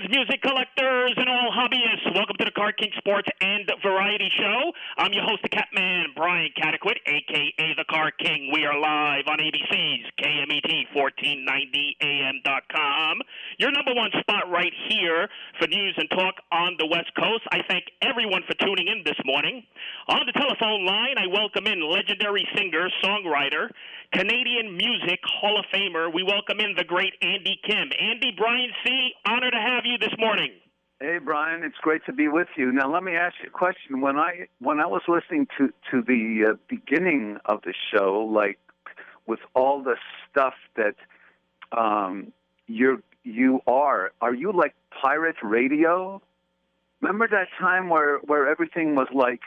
music collectors, and all hobbyists. Welcome to the Car King Sports and Variety Show. I'm your host, the Catman, Brian Cattequit, a.k.a. the Car King. We are live on ABC's KMET 1490am.com. Your number one spot right here for news and talk on the West Coast. I thank everyone for tuning in this morning. On the telephone line, I welcome in legendary singer, songwriter, Canadian Music Hall of Famer. We welcome in the great Andy Kim. Andy, Brian C., honor to have you this morning. Hey, Brian, it's great to be with you. Now, let me ask you a question. When I was listening to the beginning of the show, like with all the stuff that you are you like pirate radio? Remember that time where everything was like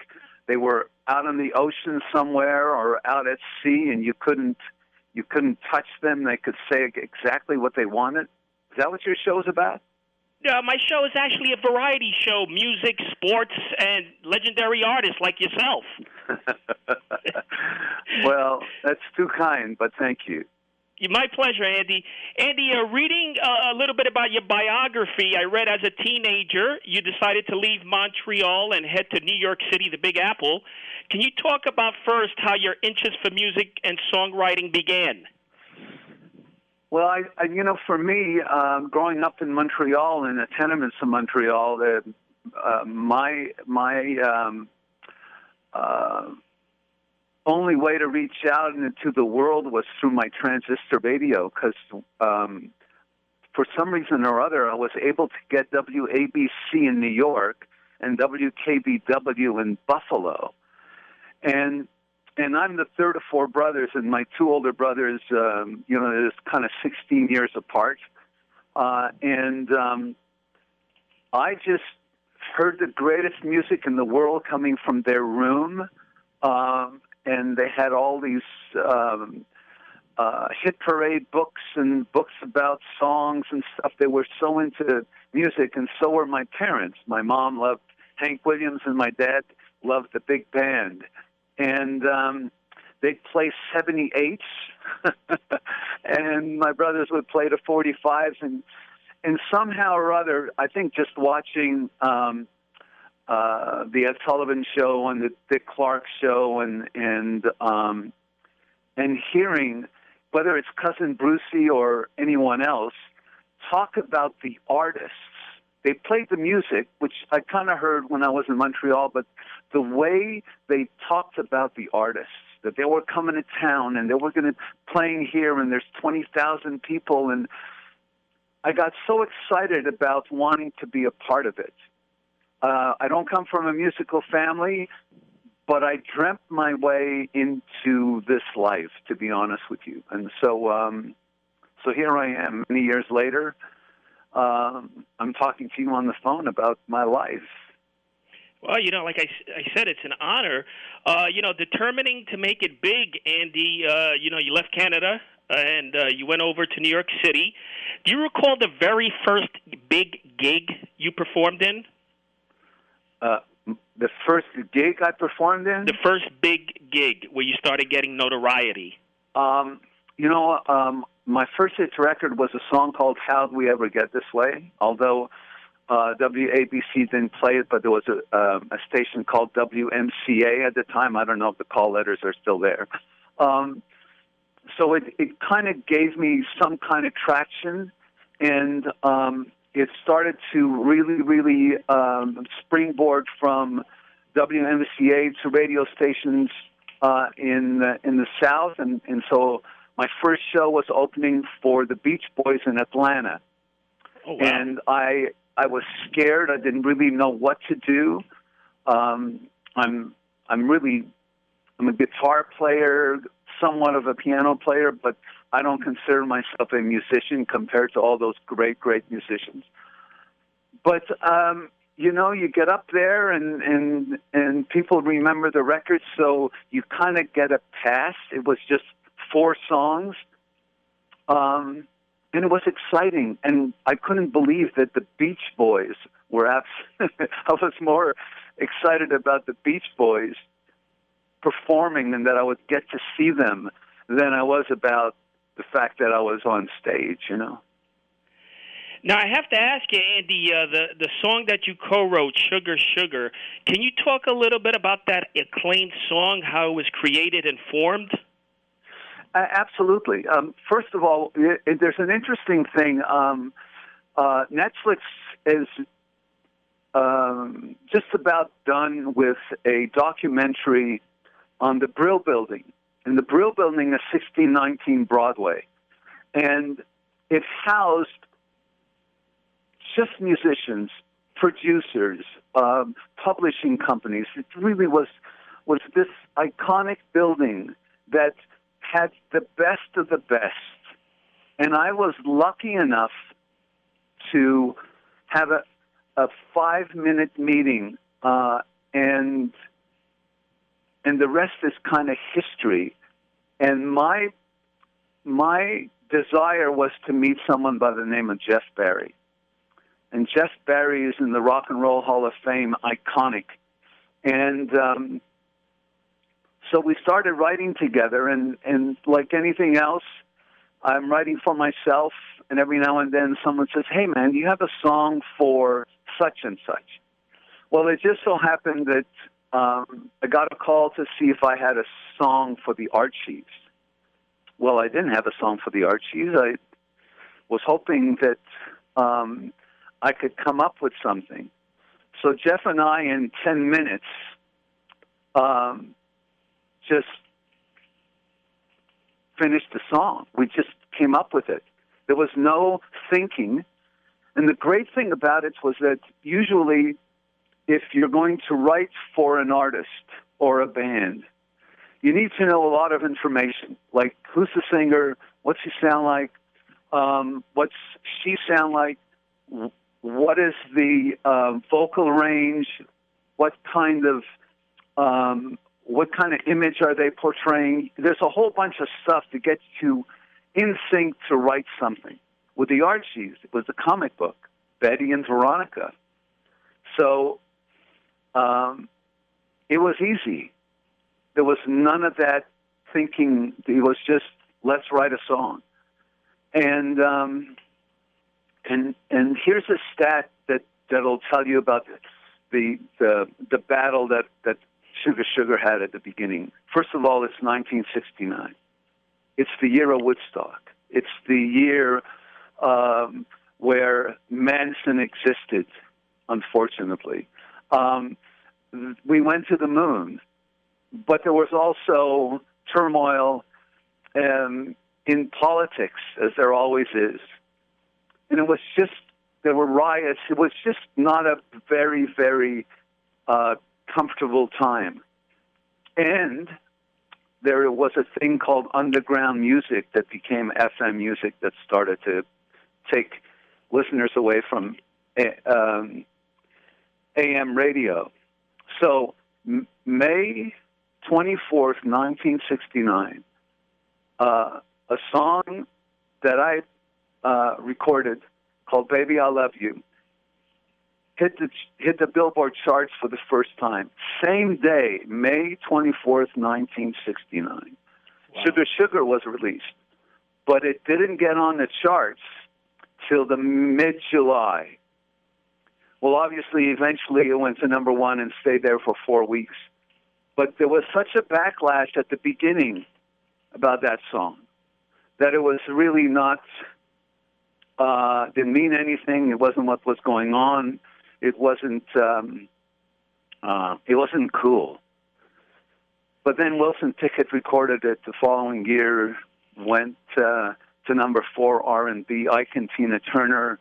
they were out in the ocean somewhere or out at sea, and you couldn't touch them? They could say exactly what they wanted. Is that what your show's about? My show is actually a variety show, music, sports, and legendary artists like yourself. Well, that's too kind, but thank you. My pleasure, Andy. Andy, reading a little bit about your biography, I read as a teenager you decided to leave Montreal and head to New York City, the Big Apple. Can you talk about first how your interest for music and songwriting began? Well, I for me, growing up in Montreal, in the tenements of Montreal, my only way to reach out into the world was through my transistor radio, because for some reason or other, I was able to get WABC in New York and WKBW in Buffalo. And I'm the third of four brothers, and my two older brothers, is kind of 16 years apart. And I just heard the greatest music in the world coming from their room. And they had all these hit parade books and books about songs and stuff. They were so into music, and so were my parents. My mom loved Hank Williams, and my dad loved the big band. And they'd play 78s, and my brothers would play the 45s. And somehow or other, I think just watching the Ed Sullivan Show and the Dick Clark Show and hearing, whether it's Cousin Brucey or anyone else, talk about the artists. They played the music, which I kind of heard when I was in Montreal, but the way they talked about the artists, that they were coming to town and they were going to playing here, and there's 20,000 people, and I got so excited about wanting to be a part of it. I don't come from a musical family, but I dreamt my way into this life, to be honest with you. And so here I am, many years later. I'm talking to you on the phone about my life. Well, like I said, it's an honor. Determining to make it big, Andy, you left Canada and you went over to New York City. Do you recall the very first big gig you performed in? The first gig I performed in? The first big gig where you started getting notoriety. My first hit record was a song called How'd We Ever Get This Way, although WABC didn't play it, but there was a station called WMCA at the time. I don't know if the call letters are still there. So it kind of gave me some kind of traction, and it started to really, really springboard from WMCA to radio stations in the South, and so my first show was opening for the Beach Boys in Atlanta. Oh, wow. And I was scared. I didn't really know what to do. I'm a guitar player, somewhat of a piano player, but I don't consider myself a musician compared to all those great, great musicians. But you get up there and people remember the record, so you kind of get a pass. It was just 4 songs, and it was exciting. And I couldn't believe that the Beach Boys were I was more excited about the Beach Boys performing and that I would get to see them than I was about the fact that I was on stage, Now, I have to ask you, Andy, the song that you co-wrote, Sugar, Sugar, can you talk a little bit about that acclaimed song, how it was created and formed? Absolutely. First of all, there's an interesting thing. Netflix is just about done with a documentary on the Brill Building. And the Brill Building is 1619 Broadway. And it housed just musicians, producers, publishing companies. It really was this iconic building that had the best of the best. And I was lucky enough to have a 5-minute meeting, and the rest is kind of history. And my desire was to meet someone by the name of Jeff Barry. And Jeff Barry is in the Rock and Roll Hall of Fame, iconic. And so we started writing together, and like anything else, I'm writing for myself, and every now and then someone says, hey, man, do you have a song for such and such? Well, it just so happened that I got a call to see if I had a song for the Archies. Well, I didn't have a song for the Archies. I was hoping that I could come up with something. So Jeff and I, in 10 minutes, just finished the song. We just came up with it. There was no thinking. And the great thing about it was that usually if you're going to write for an artist or a band, you need to know a lot of information, like who's the singer, what's he sound like, what's she sound like, what is the vocal range, what kind of image are they portraying. There's a whole bunch of stuff to get you in sync to write something. With the Archies, it was a comic book, Betty and Veronica. So it was easy. There was none of that thinking. It was just, let's write a song. And here's a stat that'll tell you about the battle that Sugar Sugar had at the beginning. First of all, it's 1969. It's the year of Woodstock. It's the year where Manson existed, unfortunately. We went to the moon, but there was also turmoil in politics, as there always is. And it was just, there were riots. It was just not a very, very comfortable time. And there was a thing called underground music that became FM music that started to take listeners away from AM radio. So May 24th, 1969, a song that I recorded called Baby, I Love You hit the Billboard charts for the first time. Same day, May 24th, 1969. Wow. Sugar Sugar was released, but it didn't get on the charts till the mid-July. Well, obviously, eventually it went to number one and stayed there for 4 weeks. But there was such a backlash at the beginning about that song that it was really not, didn't mean anything. It wasn't what was going on. It wasn't cool. But then Wilson Pickett recorded it the following year, went to number 4 R&B, Ike and Tina Turner,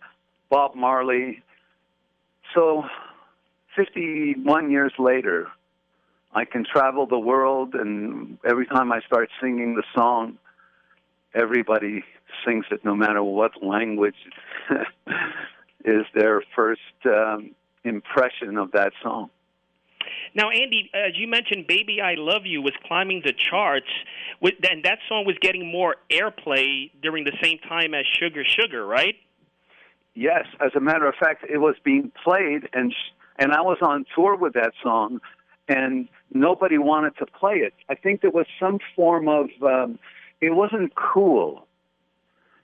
Bob Marley. So 51 years later, I can travel the world, and every time I start singing the song, everybody sings it no matter what language is their first impression of that song. Now, Andy, as you mentioned, Baby, I Love You was climbing the charts, and that song was getting more airplay during the same time as Sugar Sugar, right? Yes. As a matter of fact, it was being played, and I was on tour with that song, and nobody wanted to play it. I think there was some form of, it wasn't cool.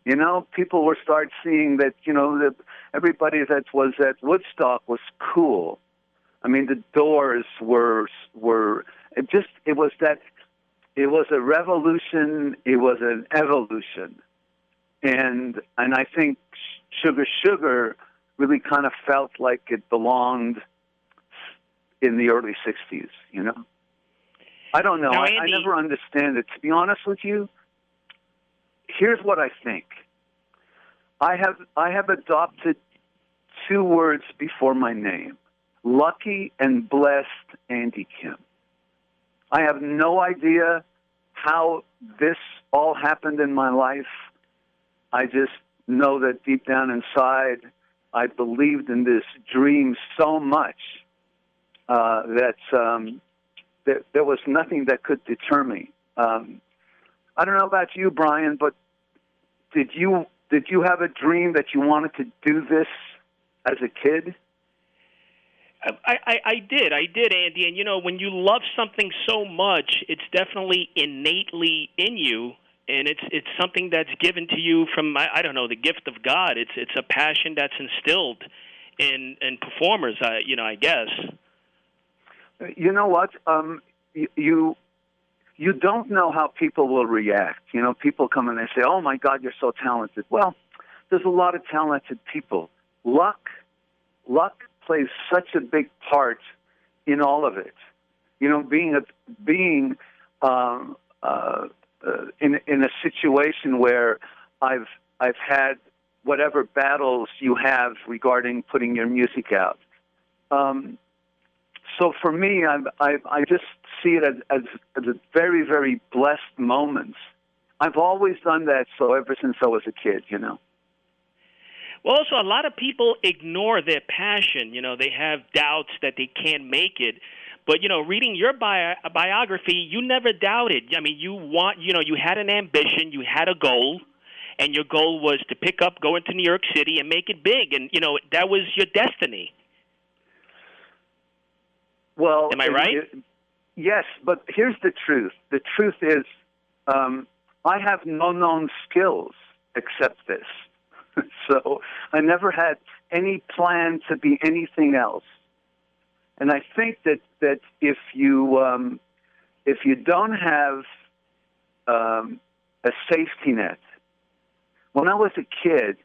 You know, people were start seeing that, you know, that everybody that was at Woodstock was cool. I mean, the Doors were it was a revolution, it was an evolution. And I think Sugar Sugar really kind of felt like it belonged in the early 60s, you know? I don't know. Now, I Andy, never understand it. To be honest with you, here's what I think. I have adopted two words before my name: lucky and blessed Andy Kim. I have no idea how this all happened in my life. I just know that deep down inside, I believed in this dream so much that there was nothing that could deter me. I don't know about you, Brian, but did you have a dream that you wanted to do this as a kid? I did, Andy. And, you know, when you love something so much, it's definitely innately in you, and it's something that's given to you from, I don't know, the gift of God. It's a passion that's instilled in performers, I guess. You know what? You don't know how people will react. You know, people come and they say, "Oh my God, you're so talented." Well, there's a lot of talented people. Luck plays such a big part in all of it. You know, being in a situation where I've had whatever battles you have regarding putting your music out. So for me, I just see it as a very, very blessed moment. I've always done that, so ever since I was a kid, you know. Well, also, a lot of people ignore their passion. You know, they have doubts that they can't make it. But, you know, reading your biography, you never doubted. I mean, you had an ambition, you had a goal, and your goal was to pick up, go into New York City, and make it big. And, you know, that was your destiny. Well, am I right? Yes, but here's the truth. The truth is, I have no known skills except this. So I never had any plan to be anything else. And I think that if you don't have a safety net, when I was a kid,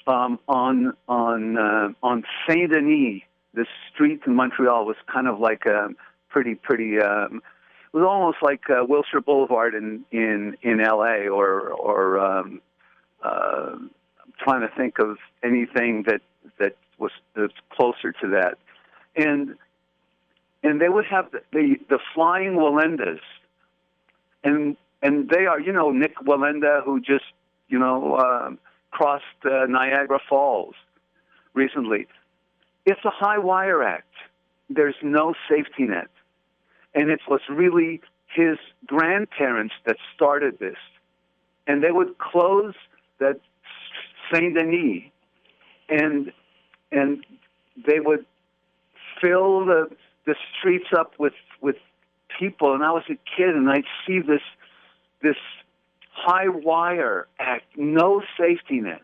on Saint Denis, the street in Montreal was kind of like a pretty. It was almost like Wilshire Boulevard in L.A. or I'm trying to think of anything that's closer to that, and they would have the Flying Wallendas, and they are, you know, Nick Wallenda, who just, you know, crossed Niagara Falls recently. It's a high wire act. There's no safety net. And it was really his grandparents that started this. And they would close that Saint Denis, and they would fill the streets up with people. And I was a kid, and I'd see this high wire act, no safety nets.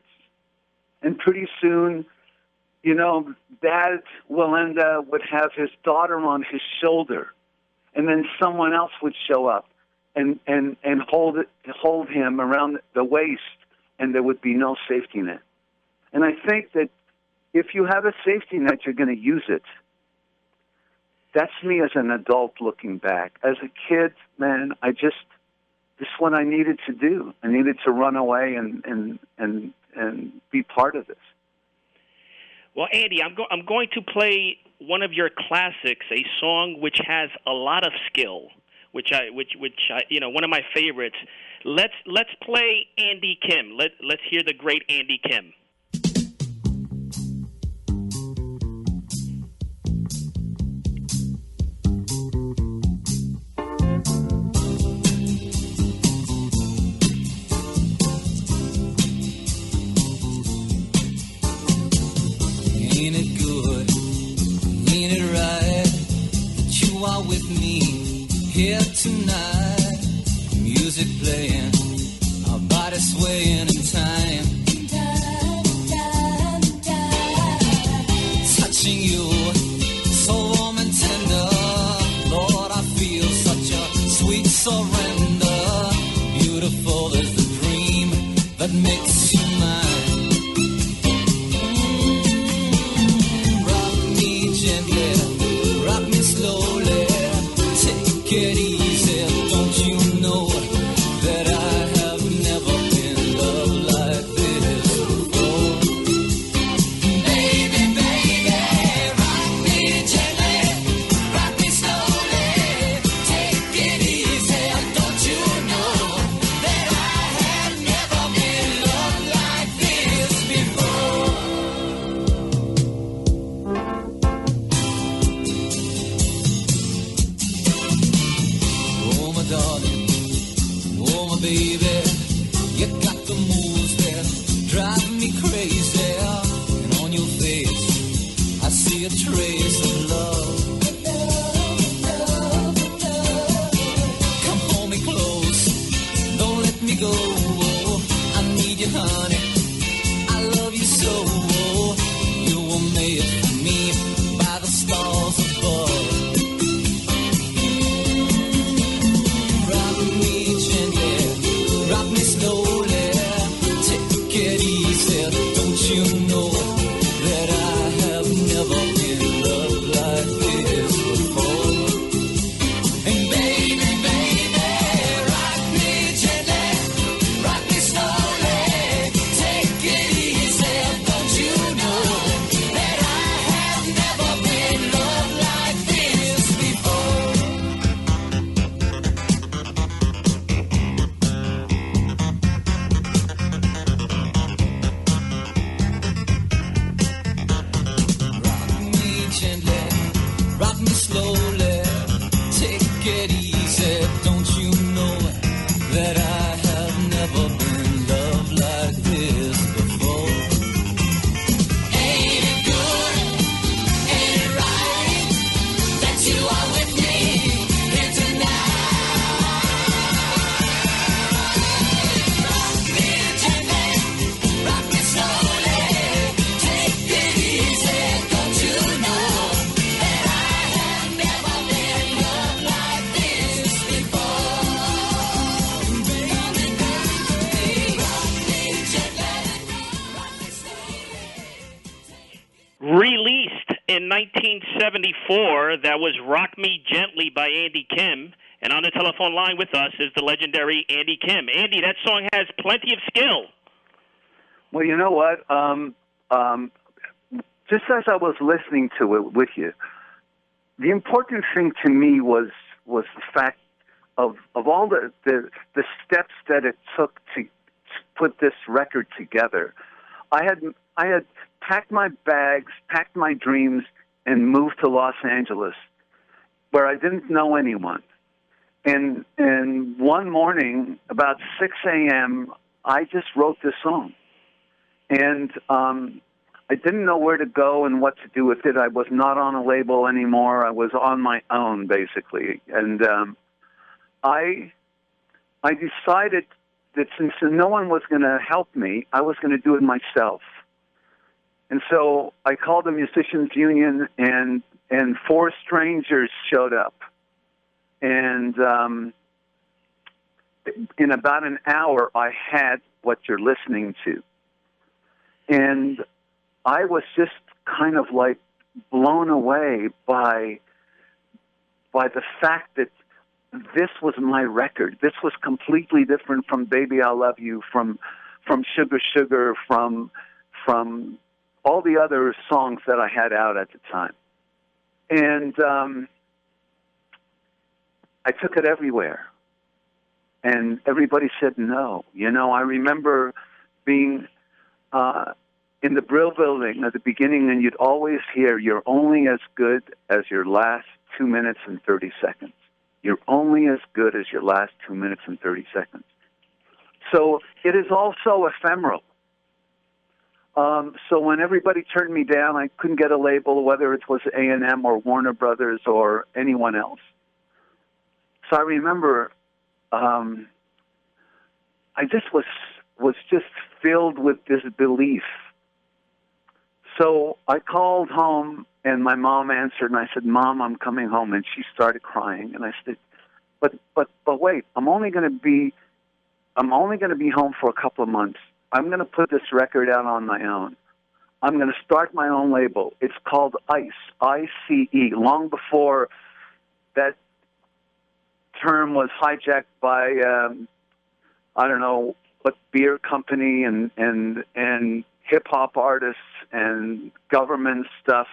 And pretty soon, you know, Dad Wallenda would have his daughter on his shoulder, and then someone else would show up and hold him around the waist, and there would be no safety net. And I think that if you have a safety net, you're going to use it. That's me as an adult looking back. As a kid, man, this is what I needed to do. I needed to run away and be part of this. Well, Andy, I'm going to play one of your classics, a song which has a lot of skill, which I one of my favorites. Let's play Andy Kim. Let's hear the great Andy Kim. Ain't it good? Ain't it right that you are with me here tonight? Music playing, our bodies swaying in time. Released in 1974, that was Rock Me Gently by Andy Kim. And on the telephone line with us is the legendary Andy Kim. Andy, that song has plenty of skill. Well, you know what? Just as I was listening to it with you, the important thing to me was the fact of all the steps that it took to put this record together. I had packed my bags, packed my dreams, and moved to Los Angeles, where I didn't know anyone. And one morning, about 6 a.m., I just wrote this song. And I didn't know where to go and what to do with it. I was not on a label anymore. I was on my own, basically. And I decided that since no one was going to help me, I was going to do it myself. And so I called the Musicians Union, and 4 strangers showed up. And in about an hour, I had what you're listening to. And I was just kind of like blown away by the fact that this was my record. This was completely different from Baby I Love You, from Sugar Sugar, from all the other songs that I had out at the time. And I took it everywhere. And everybody said no. You know, I remember being in the Brill Building at the beginning, and you'd always hear, "You're only as good as your last 2 minutes and 30 seconds. You're only as good as your last 2 minutes and 30 seconds." So it is also ephemeral. So when everybody turned me down, I couldn't get a label, whether it was A&M or Warner Brothers or anyone else. So I remember I just was just filled with this belief. So I called home, and my mom answered, and I said, "Mom, I'm coming home." And she started crying, and I said, "But wait, I'm only going to be home for a couple of months. I'm going to put this record out on my own. I'm going to start my own label. It's called ICE, I-C-E, long before that term was hijacked by, I don't know, what beer company and hip-hop artists and government stuff.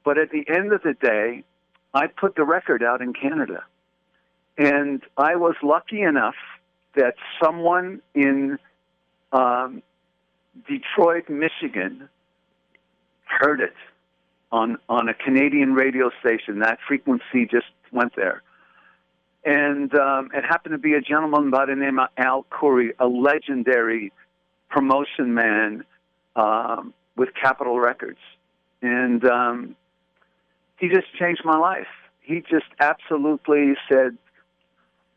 But at the end of the day, I put the record out in Canada. And I was lucky enough that someone in Detroit, Michigan, heard it on a Canadian radio station. That frequency just went there. And it happened to be a gentleman by the name of Al Curry, a legendary promotion man with Capitol Records. And he just changed my life. He just absolutely said,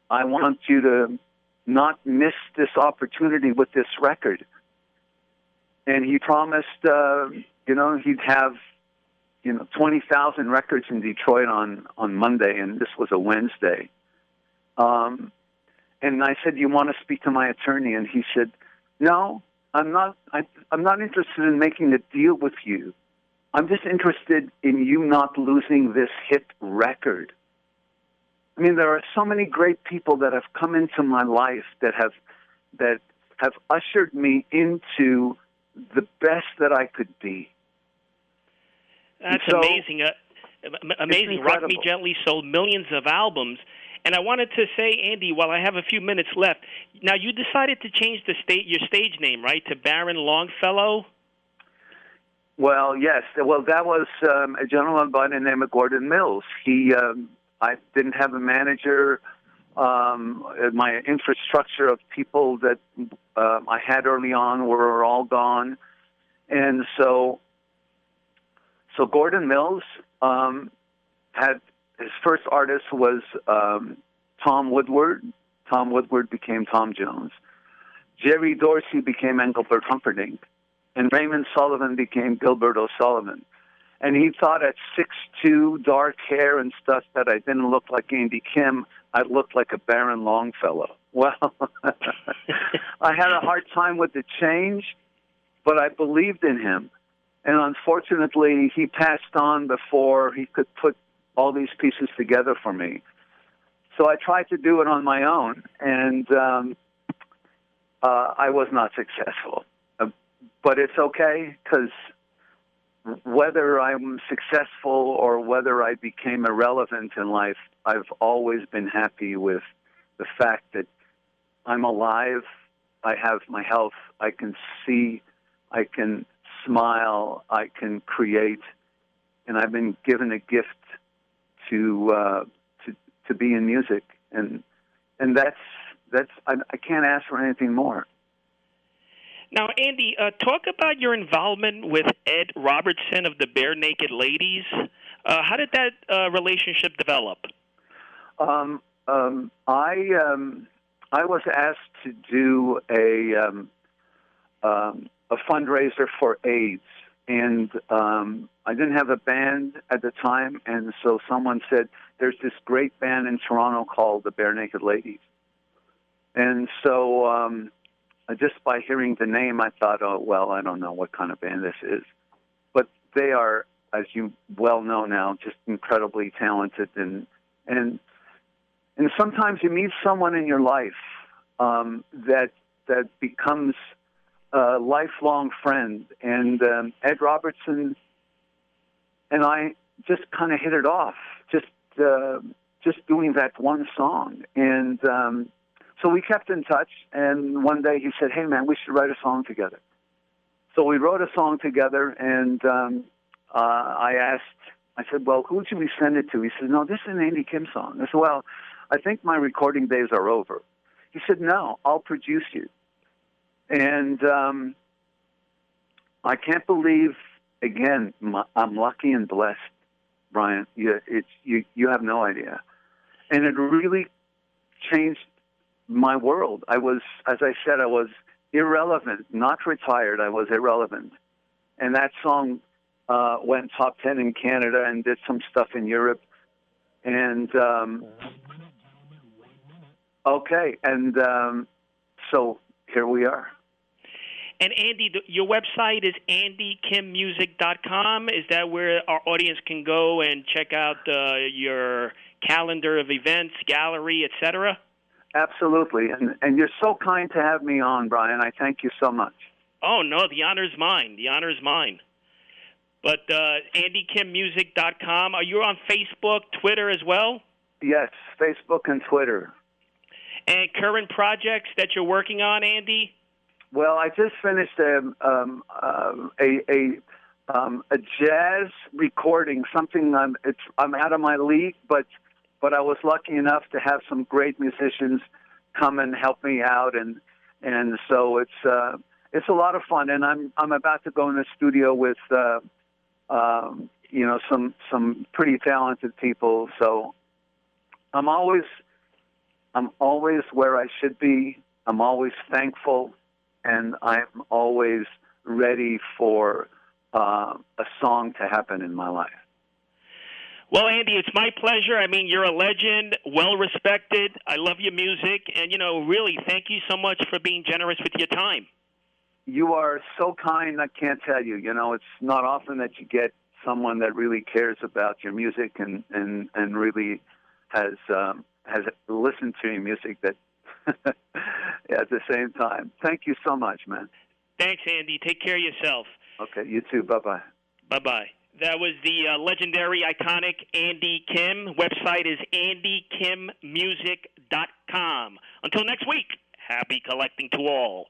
I want you to not miss this opportunity with this record. And he promised, he'd have, 20,000 records in Detroit on Monday, and this was a Wednesday. And I said, you want to speak to my attorney? And he said, no, I'm not interested in making a deal with you. I'm just interested in you not losing this hit record. I mean, there are so many great people that have come into my life that have ushered me into the best that I could be. That's amazing. Amazing. Rock Me Gently sold millions of albums. And I wanted to say, Andy, while I have a few minutes left, now you decided to change your stage name, right, to Baron Longfellow? Well, yes. Well, that was a gentleman by the name of Gordon Mills. I didn't have a manager. My infrastructure of people that I had early on were all gone. And so Gordon Mills had his first artist was Tom Woodward. Tom Woodward became Tom Jones. Jerry Dorsey became Engelbert Humperdinck. And Raymond Sullivan became Gilbert O'Sullivan. And he thought at 6'2", dark hair and stuff that I didn't look like Andy Kim. I looked like a Baron Longfellow. Well, I had a hard time with the change, but I believed in him. And unfortunately, he passed on before he could put all these pieces together for me. So I tried to do it on my own, and I was not successful. But it's okay, because whether I'm successful or whether I became irrelevant in life, I've always been happy with the fact that I'm alive, I have my health, I can see, I can smile, I can create, and I've been given a gift to be in music, and that's I can't ask for anything more. Now, Andy, talk about your involvement with Ed Robertson of the Bare Naked Ladies. How did that relationship develop? I was asked to do a fundraiser for AIDS, and I didn't have a band at the time, and so someone said, there's this great band in Toronto called the Bare Naked Ladies. And so just by hearing the name, I thought, oh, well, I don't know what kind of band this is. But they are, as you well know now, just incredibly talented. And sometimes you meet someone in your life that becomes a lifelong friend. And Ed Robertson and I just kind of hit it off, just doing that one song. And so we kept in touch, and one day he said, hey, man, we should write a song together. So we wrote a song together, and I said, well, who should we send it to? He said, no, this is an Andy Kim song. I said, well, I think my recording days are over. He said, no, I'll produce you. And I can't believe, again, I'm lucky and blessed, Brian. You have no idea. And it really changed my world. I was, as I said, I was irrelevant, not retired. I was irrelevant. And that song went top 10 in Canada and did some stuff in Europe. And, okay. And so here we are. And Andy, your website is andykimmusic.com. Is that where our audience can go and check out your calendar of events, gallery, etc.? Absolutely. And you're so kind to have me on, Brian. I thank you so much. Oh, no, the honor's mine. The honor's mine. But andykimmusic.com. Are you on Facebook, Twitter as well? Yes, Facebook and Twitter. And current projects that you're working on, Andy? Well, I just finished a jazz recording. Something I'm out of my league, but I was lucky enough to have some great musicians come and help me out, and so it's a lot of fun. And I'm about to go in the studio with some pretty talented people. So I'm always where I should be. I'm always thankful, and I'm always ready for a song to happen in my life. Well, Andy, it's my pleasure. I mean, you're a legend, well-respected. I love your music. And, really, thank you so much for being generous with your time. You are so kind, I can't tell you. It's not often that you get someone that really cares about your music and really has listened to your music that at the same time. Thank you so much, man. Thanks, Andy. Take care of yourself. Okay, you too. Bye-bye. Bye-bye. That was the legendary, iconic Andy Kim. Website is andykimmusic.com. Until next week, happy collecting to all.